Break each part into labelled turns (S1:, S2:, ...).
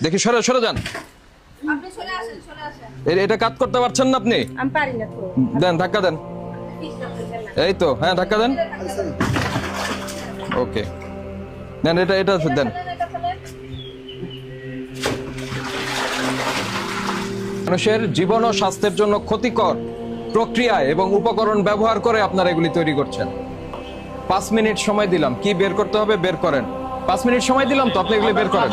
S1: দেখি সরে সরে যান।
S2: আপনি চলে আসেন, চলে আসেন।
S1: এটা কাট করতে পারছেন না আপনি?
S2: আমি পারি না তো।
S1: দেন, ধাক্কা দেন। এই তো, হ্যাঁ ধাক্কা দেন। ওকে, দেন এটা এটা দেন। মানুষের জীবন ও স্বাস্থ্যের জন্য ক্ষতিকর প্রক্রিয়া এবং উপকরণ ব্যবহার করে আপনারা এগুলি তৈরি করছেন। 5 মিনিট সময় দিলাম, কি বের করতে হবে বের করেন। 5 মিনিট সময় দিলাম তো, আপনি এগুলি বের করেন।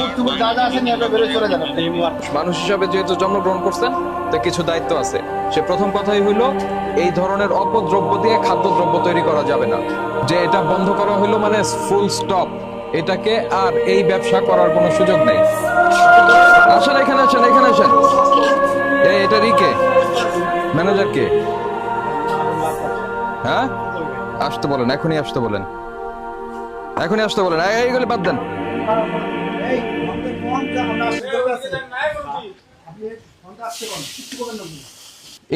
S1: মানুষ হিসাবে যেহেতু জন্মগ্রহণ করছেন, তো কিছু দায়িত্ব আছে। সে প্রথম কথাই হইলো, এই ধরনের অপদ্রব্য দিয়ে খাদ্যদ্রব্য তৈরি করা যাবে না। যে এটা বন্ধ করা হইলো মানে ফুল স্টপ, এটাকে আর এই ব্যবসা করার কোনো সুযোগ নেই। আসেন এখানে, আসেন এখানে আসেন। এটা রিকে ম্যানেজার কে? হ্যাঁ, আসতে বলেন, এখনই আসতে বলেন, এখনই আসতে বলেন। এইগুলি বাদ দেন।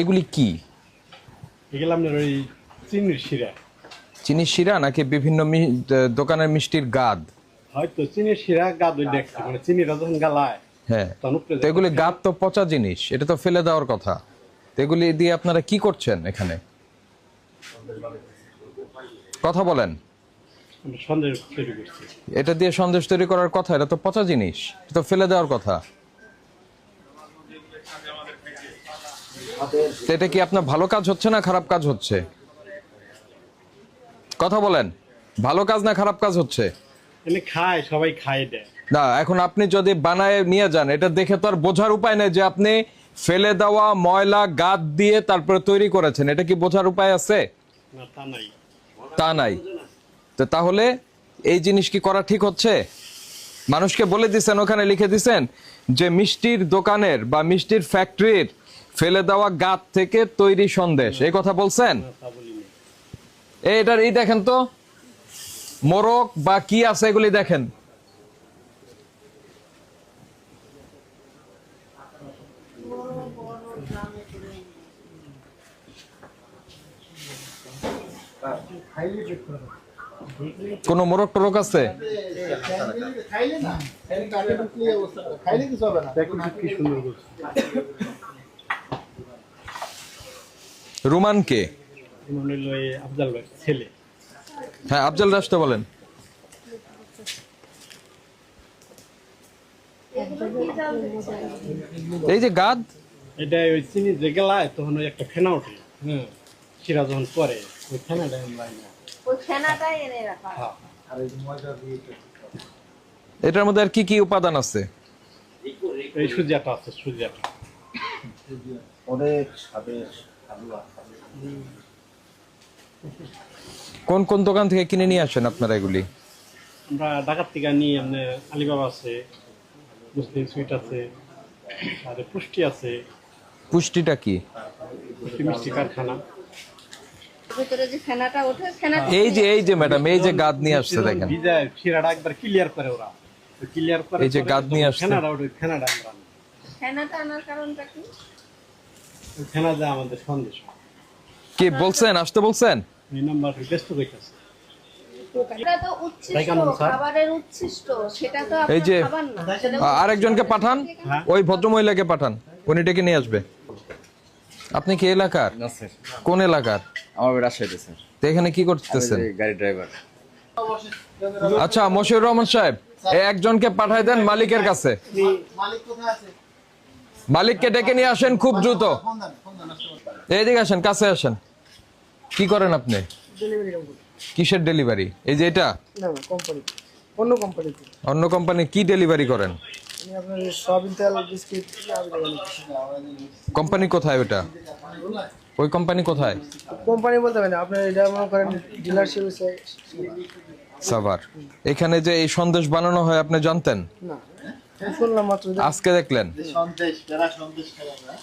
S1: এগুলি কি?
S3: এগুলো আপনার ওই চিনির শিরা।
S1: চিনির শিরা নাকি বিভিন্ন দোকানের মিষ্টির গাদ?
S3: হয়তো চিনির শিরা গাদ ওই দেখছে, মানে চিনিটা যখন গালায়।
S1: হ্যাঁ, তো এগুলি গাদ তো পচা জিনিস, এটা তো ফেলে দেওয়ার কথা। তো এগুলি দিয়ে আপনারা কি করছেন এখানে? কথা বলেন।
S3: সন্দেশ তৈরি করছি।
S1: এটা দিয়ে সন্দেশ তৈরি করার কথা, এটা তো পচা জিনিস, এটা তো ফেলে দেওয়ার কথা। তো এটা কি আপনার ভালো কাজ হচ্ছে না খারাপ কাজ হচ্ছে? কথা বলেন, ভালো কাজ না খারাপ কাজ হচ্ছে?
S3: এনে খায়, সবাই খায় দেয়
S1: না, এখন আপনি যদি বানায় নিয়ে যান, এটা দেখে তো আর বোঝার উপায় নেই যে আপনি ফেলে দেওয়া ময়লা গাদ দিয়ে তারপরে তৈরি করেছেন। এটা কি বোঝার উপায় আছে?
S3: না, তা নাই।
S1: তা নাই। তো তাহলে এই জিনিস কি করা ঠিক হচ্ছে? মানুষকে বলে দিচ্ছেন, ওখানে লিখে দিচ্ছেন যে মিষ্টির দোকানের বা মিষ্টির ফ্যাক্টরির ফেলে দেওয়া গাদ থেকে তৈরি সন্দেশ, এই কথা বলছেন? এটার এই দেখেন তো, মোরক বা কি আছে এগুলি দেখেন। কোন মোরক টোরক আছে? রুমান কে?
S3: আফজাল ভাই ছেলে।
S1: হ্যাঁ, আফজাল রাষ্ট্র বলেন। এই যে গাদ,
S3: এটা ওই চিনি যে গেলায় তখন ওই একটা ফেনা ওঠে। হ্যাঁ, শিরা যখন পরে ওই ফেনাটা
S2: ওই ফেনাটাই এনে রাখা।
S1: এটার মধ্যে আর কি কি উপাদান আছে?
S3: এই সুজিয়াটা আছে, সুজিয়াটা
S4: অনেক স্বাদের হালুয়া।
S1: কোন কোন দোকান থেকে কিনে নিয়ে আসেন আপনারা এগুলি?
S3: আমরা ঢাকার থেকে নিয়ে আপনার আলিবাবা আছে, মুসলিম সুইট আছে, আর পুষ্টি আছে।
S1: পুষ্টিটা কি?
S3: পুষ্টি মিষ্টি কারখানা।
S2: ভিতরে যে ফেনাটা ওঠে, ফেনাটা
S1: এই যে ম্যাডাম, এই যে গাদ নিয়ে আসছে দেখেন।
S3: ভিজায় শিরাটা একবার ক্লিয়ার করে ওরা, ক্লিয়ার করে
S1: এই যে গাদ নিয়ে আসছে,
S3: ফেনাটা ওঠে, ফেনাটা আমরা
S2: ফেনাটা আনার কারণটা কি?
S3: ফেনা যায় আমাদের সন্দেশ।
S1: কি বলছেন, আসতে বলছেন?
S3: এই নাম্বার ব্যস্ত রেখেছে।
S2: এটা তো উচ্ছিষ্ট, খাবারের উচ্ছিষ্ট, সেটা তো
S1: এই যে
S2: খাবার না।
S1: আরেকজনকে পাঠান, ওই ভদ্রমহিলাকে পাঠান, উনি ডেকে নিয়ে আসবে। আপনি কি এলাকার?
S4: না স্যার,
S1: কোন এলাকার?
S4: আমার রাজশাহীতে স্যার।
S1: তো এখানে কি করতেছেন?
S4: গাড়ি ড্রাইভার।
S1: আচ্ছা, মশিউর রহমান সাহেব, এই একজনকে পাঠাই দেন মালিকের কাছে। মালিককে ডেকে নিয়ে আসেন খুব দ্রুত। এইদিকে আসেন, কাছে আসেন। কি করেন আপনি? কিসের ডেলিভারি? এই যে এটা?
S5: না না, কোম্পানি, অন্য কোম্পানিতে।
S1: অন্য কোম্পানি কি ডেলিভারি করেন?
S5: আমি আপনার সয়াবিন তেল বিস্কিট
S1: কোম্পানি কোথায় ওটা? ওই কোম্পানি কোথায়?
S5: কোম্পানি বলতে পারেন, আপনার এটা মনে করেন ডিলারশিপ হচ্ছে
S1: সাভার। এখানে যে এই সন্দেশ বানানো হয় আপনি জানতেন
S5: না, শুনলাম মাত্র।
S1: আজকে দেখলেন?
S4: সন্দেশ, যারা সন্দেশ খায় না।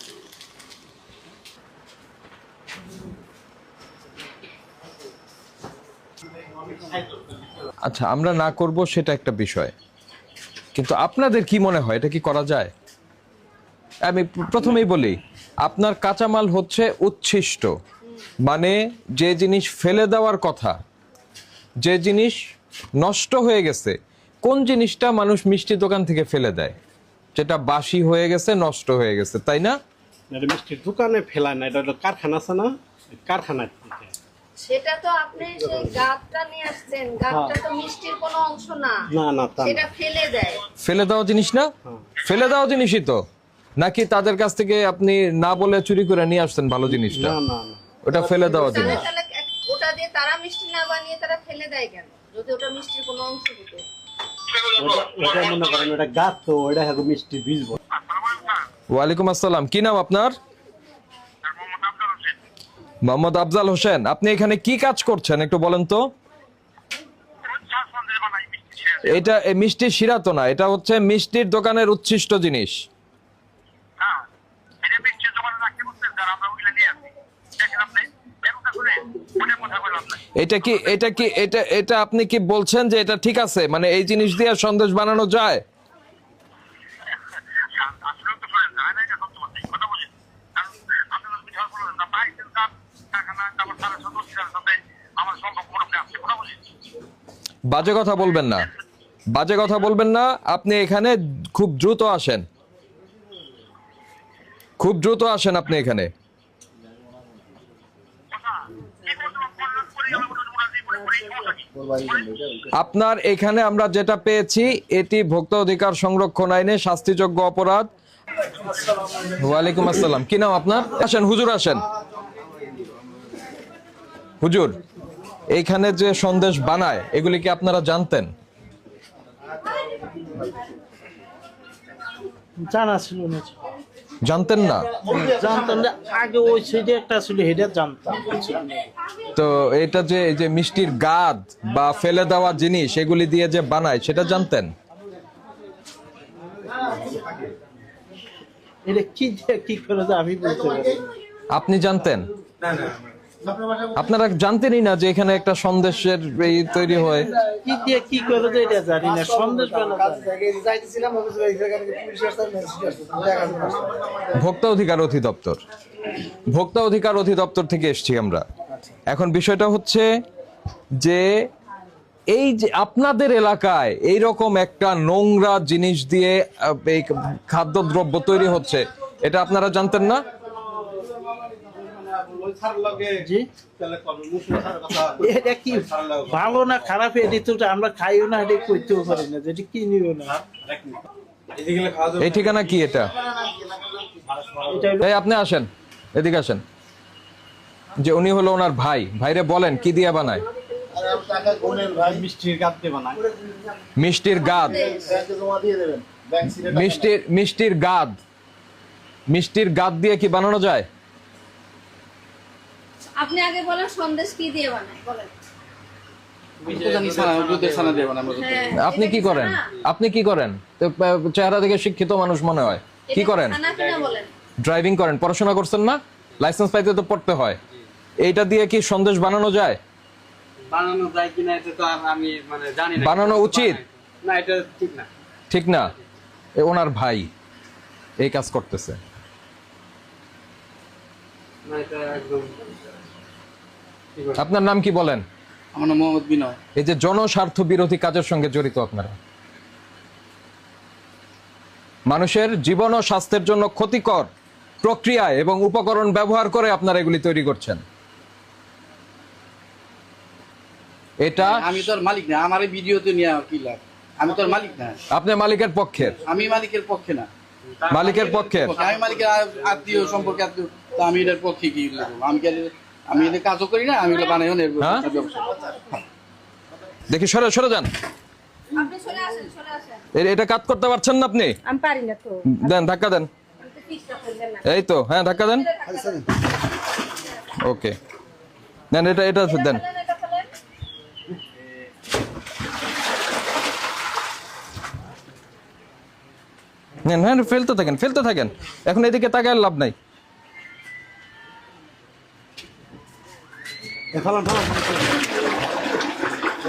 S1: আচ্ছা, আমরা না করব সেটা একটা বিষয়, কিন্তু আপনাদের কি মনে হয় এটা কি করা যায়? আমি প্রথমেই বলি, আপনার কাঁচামাল হচ্ছে উচ্ছিষ্ট, মানে যে জিনিস ফেলে দেওয়ার কথা, যে জিনিস নষ্ট হয়ে গেছে। কোন জিনিসটা মানুষ মিষ্টি দোকান থেকে ফেলে দেয়? যেটা বাসি হয়ে গেছে, নষ্ট হয়ে গেছে, তাই না?
S3: এটা মিষ্টির দোকানে ফেলায় না, এটা হলো কারখানা আছে না, কারখানায় থেকে।
S2: সেটা তো আপনি সেই গাঁতটা নিয়ে আসছেন, গাঁতটা তো মিষ্টির কোনো অংশ না,
S3: না না তা না।
S2: সেটা ফেলে দেয়।
S1: ফেলে দেওয়া জিনিস না? ফেলে দেওয়া জিনিসই তো, নাকি তাদের কাছ থেকে আপনি না বলে চুরি করে নিয়ে আসছেন ভালো জিনিসটা?
S3: না না না
S1: ওটা ফেলে দেওয়া
S2: তাহলে
S1: জিনিস।
S2: তাহলে ওটা দিয়ে তারা মিষ্টি না বানিয়ে তারা ফেলে দেয় কেন, যদি ওটা মিষ্টির কোনো অংশ হতো?
S3: ওটা মনে করেন ওটা গাছ, তো ওটা হয়তো মিষ্টি বীজ বলে।
S1: ওয়ালাইকুম আসসালাম, কি নাম আপনার? মোহাম্মদ আফজাল হোসেন। আপনি এখানে কি কাজ করছেন একটু বলেন তো? এটা মিষ্টির শিরা তো না, এটা হচ্ছে মিষ্টির দোকানের উচ্ছিষ্ট জিনিস। এটা আপনি কি বলছেন যে এটা ঠিক আছে, মানে এই জিনিস দিয়ে সন্দেশ বানানো যায়? বাজে কথা বলবেন না, বাজে কথা বলবেন না। আপনি এখানে খুব দ্রুত আসেন, খুব দ্রুত আসেন আপনি এখানে। আপনার এখানে আমরা যেটা পেয়েছি এটি ভোক্তা অধিকার সংরক্ষণ আইনে শাস্তিযোগ্য অপরাধ। ওয়ালাইকুম আসসালাম, কি নাম আপনার? আসেন হুজুর, আসেন হুজুর। এইখানে যে সন্দেশ বানায় এগুলি কি আপনারা জানতেন?
S6: জানা ছিল না,
S1: জানতেন না?
S6: জানতাম না আগে, ওই সাইডে একটা ছিল হেডে জানতাম।
S1: তো এটা যে এই যে মিষ্টির গাদ বা ফেলে দেওয়া জিনিস এগুলি দিয়ে যে বানায় সেটা জানতেন?
S6: এটা কি দিয়ে কি করে যে আমি বলতে পারি না।
S1: আপনি জানতেন? আপনারা জানতেনই না যে এখানে একটা সন্দেশের এই তৈরি হয়?
S6: কি দিয়ে কি করে যে এটা জানি না, সন্দেশ বানাতে
S5: যাইতেছিলাম পুলিশ আসতে ম্যাজিস্ট্রেট আসতে।
S1: ভোক্তা অধিকার অধিদপ্তর, ভোক্তা অধিকার অধিদপ্তর থেকে এসেছি আমরা। এখন বিষয়টা হচ্ছে যে এই যে আপনাদের এলাকায় এইরকম একটা নোংরা জিনিস দিয়ে এই খাদ্যদ্রব্য তৈরি হচ্ছে, এটা আপনারা জানতেন না?
S6: জি, এটা কি ভালো না খারাপ এটি তো আমরা খাইও না, এটা করতেও পারি না, যেটি কিনিও না।
S1: এই ঠিকানা কি এটা?
S6: এটা হলো
S1: এই আপনি আসেন, এদিকে আসেন। যে উনি হলো ওনার ভাই, ভাইরে বলেন কি দিয়ে বানায়?
S4: টাকা গোনেন ভাই,
S3: মিষ্টির গাছ দিয়ে বানায়।
S1: মিষ্টির গাদ,
S4: ব্যাংকে জমা দিয়ে দেবেন, ব্যাংক সিটে টাকা
S1: মিষ্টির গাদ, মিষ্টির গাদ দিয়ে কি বানানো যায়?
S2: আপনি আগে বলেন সন্দেশ কি দিয়ে বানায়, বলেন। হ্যাঁ,
S1: আপনি কি করেন? আপনি কি করেন? তো, চেহারা দেখে শিক্ষিত মানুষ মনে হয়। কি
S2: এটা
S1: করেন?
S2: খানা কিনা বলেন।
S1: ড্রাইভিং করেন, পড়াশোনা করছেন না? লাইসেন্স পাইতে তো পড়তে হয়। এইটা দিয়ে কি সন্দেশ বানানো যায়?
S7: বানানো যায় কিনা এটা তো আর আমি মানে জানি না।
S1: বানানো উচিত
S7: না, এটা ঠিক না।
S1: ঠিক না? ওনার ভাই এই কাজ করতেছে।
S7: না, এটা একদম ঠিক আছে।
S1: আপনার নাম কি বলেন?
S7: আমার নাম মোহাম্মদ বিনয়।
S1: এই যে জনস্বার্থ বিরোধী কাজের সঙ্গে জড়িত আপনারা, মানুষের জীবন ও স্বাস্থ্যের জন্য ক্ষতিকর প্রক্রিয়ায় এবং উপকরণ ব্যবহার করে আপনারা এগুলি তৈরি করছেন। এটা
S7: আমি তোর মালিক না, আমার এই ভিডিওতে নিয়ে কি লাভ? আমি তোর মালিক না,
S1: আপনি মালিকের পক্ষের?
S7: আমি মালিকের পক্ষে না,
S1: মালিকের পক্ষের?
S7: আমি মালিকের আত্মীয় সম্পর্কে আত্মীয়, তো আমি এটার পক্ষে কি বলবো? আমি এদের কাজও করি না, আমি এগুলো বানাইও না।
S1: হ্যাঁ? দেখি সরে সরে যান।
S2: আপনি চলে আসেন, চলে আসেন।
S1: এটা কাজ করতে পারছেন না আপনি?
S2: আমি পারি না তো।
S1: দেন, ধাক্কা দেন।
S2: আমি তো চেষ্টা করলেন না।
S1: এই তো, হ্যাঁ ধাক্কা দেন। ওকে, দেন এটা এটা দেন।
S2: এটা ফেলেন।
S1: নেন, হ্যাঁ ফেলতে থাকেন, ফেলতে থাকেন। এখন এদিকে তাকায় লাভ নাই।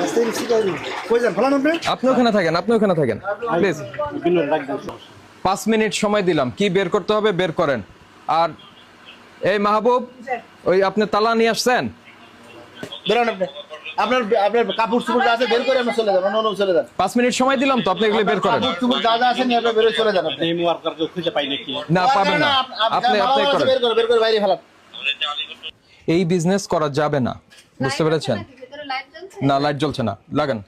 S5: রাস্তায় রিক্সি গাড়ি কই যান ফলান আপনি?
S1: আপনি ওখানে থাকেন, আপনি ওখানে থাকেন প্লিজ।
S3: বিনোদ ডাক দেন।
S1: 5 মিনিট সময় দিলাম, কি বের করতে হবে বের করেন। আর এই মাহবুব, ওই আপনি তালা নিয়ে আসছেন?
S5: বেরোন আপনি।
S4: আপনার আপনার কাপড় চোপড় যা আছে বের করে আপনি চলে যান, অন্য চলে যান।
S1: 5 মিনিট সময় দিলাম তো, আপনি এগুলো বের করেন।
S4: কাপড় চোপড় যা যা আছে নিয়ে আপনি বের করে চলে যান। আপনি
S3: এই ওয়ার্কারকে খুঁজে পাই নাকি?
S1: না, পাবেন না। আপনি করেন।
S4: বের করে বাইরে ফেলান।
S1: এই বিজনেস করা যাবে না, বুঝতে পেরেছেন?
S2: ভিতরে লাইট জ্বলছে?
S1: না, লাইট জ্বলছে না, লাগান।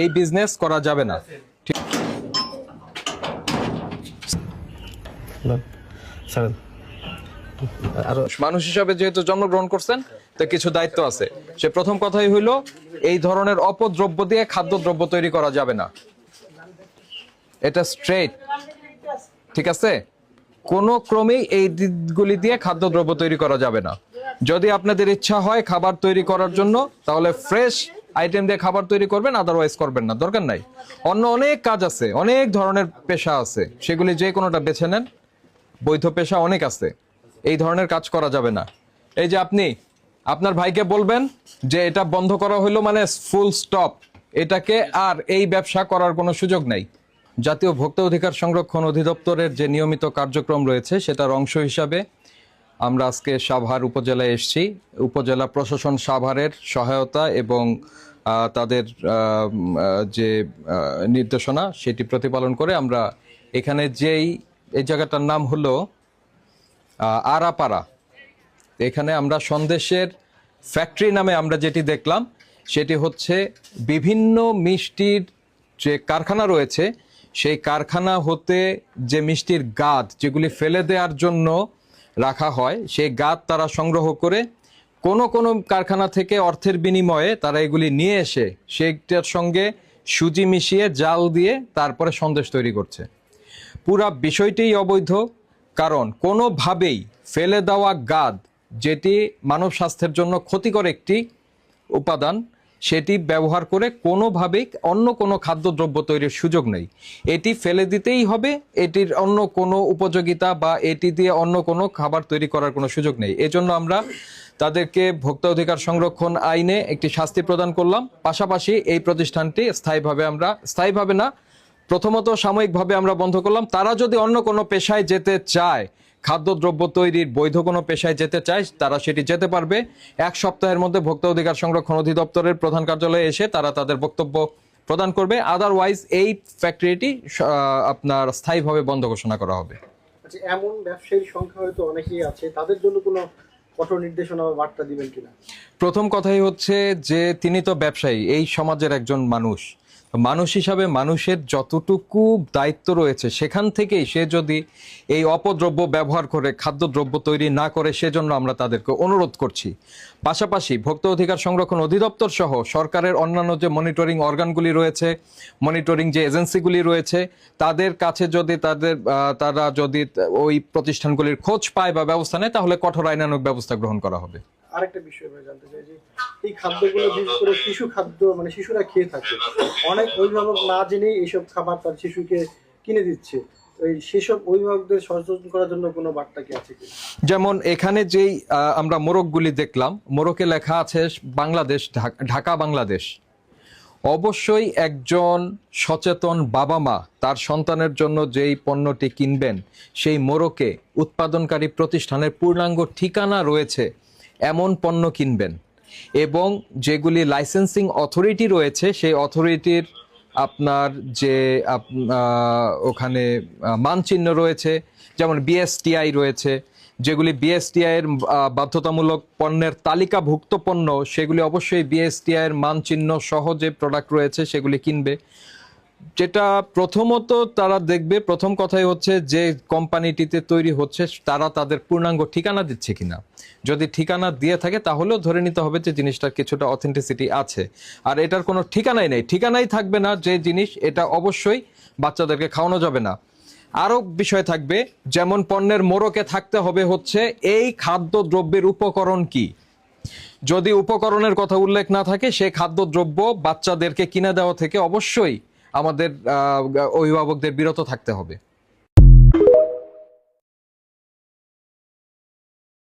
S1: এই বিজনেস করা যাবে না। ঠিক মানুষ হিসাবে যেহেতু জন্মগ্রহণ করছেন, তো কিছু দায়িত্ব আছে। সে প্রথম কথাই হইলো, এই ধরনের অপদ্রব্য দিয়ে খাদ্যদ্রব্য তৈরি করা যাবে না, এটা স্ট্রেট, ঠিক আছে? কোনো ক্রমেই এই দিকগুলি দিয়ে খাদ্যদ্রব্য তৈরি করা যাবে না। যদি আপনাদের ইচ্ছা হয় খাবার তৈরি করার জন্য, তাহলে ফ্রেশ আইটেম দিয়ে খাবার তৈরি করবেন, আদারওয়াইজ করবেন না, দরকার নাই। অন্য অনেক কাজ আছে, অনেক ধরনের পেশা আছে, সেগুলি যে কোনোটা বেছে নেন, বৈধ পেশা অনেক আছে, এই ধরনের কাজ করা যাবে না। এই যে আপনি আপনার ভাইকে বলবেন যে এটা বন্ধ করা হলো, মানে ফুল স্টপ, এটাকে আর এই ব্যবসা করার কোনো সুযোগ নাই। জাতীয় ভোক্তা অধিকার সংরক্ষণ অধিদপ্তরের যে নিয়মিত কার্যক্রম রয়েছে, সেটার অংশ হিসাবে আমরা আজকে সাভার উপজেলায় এসেছি। উপজেলা প্রশাসন সাভারের সহায়তা এবং তাদের যে নির্দেশনা, সেটি প্রতিপালন করে আমরা এখানে এই জায়গাটার নাম হলো আরাপাড়া। এখানে আমরা সন্দেশের ফ্যাক্টরি নামে আমরা যেটি দেখলাম, সেটি হচ্ছে বিভিন্ন মিষ্টির যে কারখানা রয়েছে, সেই কারখানা হতে যে মিষ্টির গাদ যেগুলি ফেলে দেওয়ার জন্য রাখা হয়, সেই গাদ তারা সংগ্রহ করে কোনো কোনো কারখানা থেকে অর্থের বিনিময়ে তারা এগুলি নিয়ে এসে সেইটার সঙ্গে সুজি মিশিয়ে জাল দিয়ে তারপরে সন্দেশ তৈরি করছে। পুরা বিষয়টিই অবৈধ, কারণ কোনোভাবেই ফেলে দেওয়া গাদ, যেটি মানব স্বাস্থ্যের জন্য ক্ষতিকর একটি উপাদান, সেটি ব্যবহার করে কোনোভাবেই অন্য কোনো খাদ্যদ্রব্য তৈরির সুযোগ নেই। এটি ফেলে দিতেই হবে, এটির অন্য কোনো উপযোগিতা বা এটি দিয়ে অন্য কোনো খাবার তৈরি করার কোনো সুযোগ নেই। এজন্য আমরা তাদেরকে ভোক্তা অধিকার সংরক্ষণ আইনে একটি শাস্তি প্রদান করলাম। পাশাপাশি এই প্রতিষ্ঠানটি স্থায়ীভাবে না, প্রথমত সাময়িকভাবে আমরা বন্ধ করলাম। তারা যদি অন্য কোনো পেশায় যেতে চায়, খাদ্যদ্রব্য তৈরির বৈধ কোনো পেশায় যেতে চায়, তারা সেটি যেতে পারবে। 1 সপ্তাহের মধ্যে ভোক্তা অধিকার সংরক্ষণ অধিদপ্তরের প্রধান কার্যালয়ে এসে তারা তাদের বক্তব্য প্রদান করবে। আদারওয়াইজ এই ফ্যাক্টরিটি আপনার স্থায়ীভাবে বন্ধ ঘোষণা করা হবে।
S5: আচ্ছা, এমন ব্যবসায়ীর সংখ্যা হয়তো অনেকেই আছে, তাদের জন্য কোনো কঠোর নির্দেশনা বা বার্তা দিবেন কিনা?
S1: প্রথম কথাই হচ্ছে যে তিনি তো ব্যবসায়ী, এই সমাজের একজন মানুষ। মানুষ হিসাবে মানুষের যতটুকু দায়িত্ব রয়েছে, সেখান থেকেই সে যদি এই অপদ্রব্য ব্যবহার করে খাদ্যদ্রব্য তৈরি না করে, সেজন্য আমরা তাদেরকে অনুরোধ করছি। পাশাপাশি ভোক্তা অধিকার সংরক্ষণ অধিদপ্তর সহ সরকারের অন্যান্য যে মনিটরিং অর্গানগুলি রয়েছে, মনিটরিং যে এজেন্সিগুলি রয়েছে, তাদের কাছে যদি তারা যদি ওই প্রতিষ্ঠানগুলির খোঁজ পায় বা ব্যবস্থা নেয়, তাহলে কঠোর আইনানুগ ব্যবস্থা গ্রহণ করা হবে।
S5: আরেকটা বিষয় আমি জানতে চাই যে এই খাদ্যগুলো বিশেষ করে শিশু খাদ্য, মানে শিশুরা খেয়ে থাকে, অনেক অভিভাবক না জেনেই এইসব খাবার তার শিশুকে কিনে দিচ্ছে। সেসব অভিভাবকদের সচেতন করার জন্য কোনো বার্তা কি আছে কি?
S1: যেমন এখানে যেই আমরা মোড়কগুলি দেখলাম, মোড়কে লেখা আছে বাংলাদেশ, ঢাকা বাংলাদেশ। অবশ্যই একজন সচেতন বাবা মা তার সন্তানের জন্য যেই পণ্যটি কিনবেন, সেই মোড়কে উৎপাদনকারী প্রতিষ্ঠানের পূর্ণাঙ্গ ঠিকানা রয়েছে এমন পণ্য কিনবেন, এবং যেগুলি লাইসেন্সিং অথরিটি রয়েছে, সেই অথরিটির আপনার যে ওখানে মানচিহ্ন রয়েছে, যেমন বিএসটিআই রয়েছে, যেগুলি বিএসটিআই এর বাধ্যতামূলক পণ্যের তালিকাভুক্ত পণ্য, সেগুলি অবশ্যই বিএসটিআই এর মানচিহ্ন সহ যে প্রোডাক্ট রয়েছে সেগুলি কিনবে। যেটা প্রথমত তারা দেখবে, প্রথম কথাই হচ্ছে যে কোম্পানিটিতে তৈরি হচ্ছে তারা তাদের পূর্ণাঙ্গ ঠিকানা দিচ্ছে কিনা। যদি ঠিকানা দিয়ে থাকে, তাহলেও ধরে নিতে হবে যে জিনিসটার কিছুটা অথেন্টিসিটি আছে। আর এটার কোনো ঠিকানাই নেই, ঠিকানাই থাকবে না যে জিনিস, এটা অবশ্যই বাচ্চাদেরকে খাওয়ানো যাবে না। আরও বিষয় থাকবে, যেমন পণ্যের মোড়কে থাকতে হবে হচ্ছে এই খাদ্যদ্রব্যের উপকরণ কি। যদি উপকরণের কথা উল্লেখ না থাকে, সেই খাদ্যদ্রব্য বাচ্চাদেরকে কিনে দেওয়া থেকে অবশ্যই আমাদের অভিভাবকদের বিরত থাকতে হবে।